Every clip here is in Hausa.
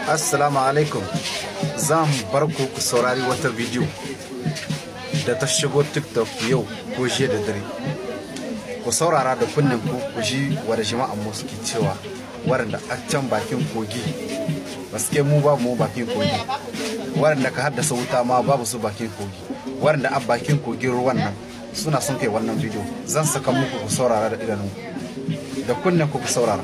Assalamu alaikum. Zan bar ku saurari wata bidiyo da ta shigo TikTok yau ko jiya da dare. Ku saurara da kunnen ku ji wa da jama'an mu suke cewa waɗanda a can bakin kogi. Gaske mu babu mu bakin kogi. Waɗanda ka haddasa wuta ma babu su bakin kogi. Waɗanda a bakin kogin ruwan nan suna son kai wannan bidiyo. Zan saka muku ku saurara da idanun da kunnen ku saurara.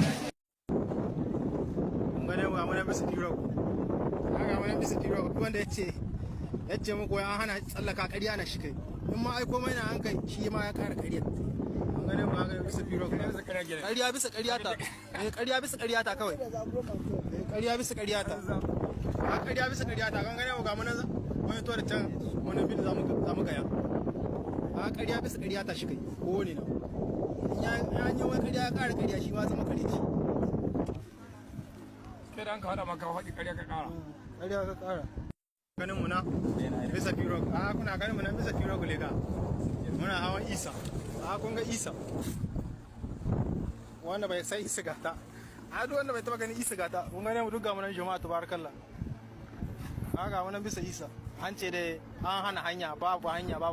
Wanda ya ce muku ya hana tsallaka ƙarya na shi kai in ma aiko mai na an kai shi ma ya ƙara ƙarya an gane ba ga bisa biro ƙarya bisa ƙarya ta ƙarya bisa ƙarya ta kawai ƙarya bisa ƙarya ta ƙarya bisa ƙarya ta kan gane ga mun wani to da can wani bin za mu gaya a ƙarya bisa ƙarya ta shi kai ko ne na ya yi wani ƙarya ya ƙara ƙarya shi ma zama ƙarya shi kai da an ka hada maka faɗi ƙarya ka ƙara ƙarya ka ƙara ganin mu na bisa firo kuna ganin mu na bisa firo gulega muna hawan isa kun ga isa wanda bai sai isa gata duk wanda bai taba ganin isa gata kun gane mu duk ga mu nan jama'a tabarakallah ga mu nan bisa isa an ce dai an hana hanya babu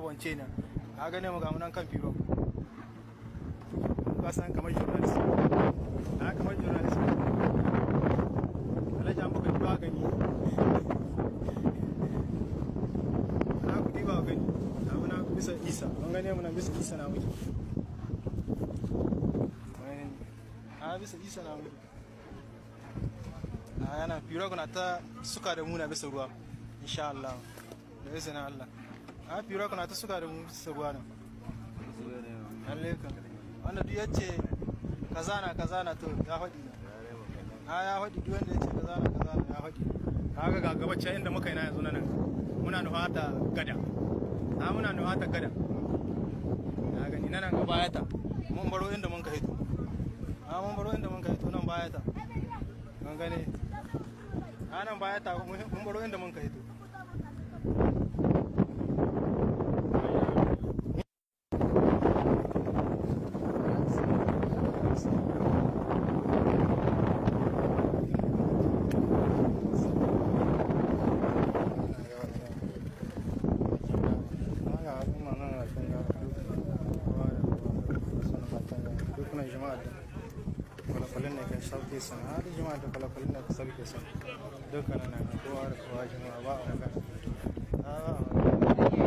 wance ne ka gane mu ga mu nan kan firo ka san kamar journalist kamar journalist alaji an buga duwa gani bisa isa an gane mu nan bisa isa na muke bisa isa na muke yana firo kuna ta suka da mu na bisa ruwa insha Allah da izinin Allah firo kuna ta suka da mu bisa ruwa nan lalle kan wanda duk yace kaza na to ya faɗi ya faɗi duk wanda yace kaza na ya faɗi kaga ga gabacin inda muka yi na yanzu nan muna nufa ta gada muna nufa ta gada na gani nan ga bayata mun baro inda mun ka hito mun baro inda mun ka hito nan bayata mun gane nan bayata mun baro inda mun ka hito sauke sana har jama'a da kwalakwalin da sauke sana dukkanin kowa da kowa jama'a ba a magana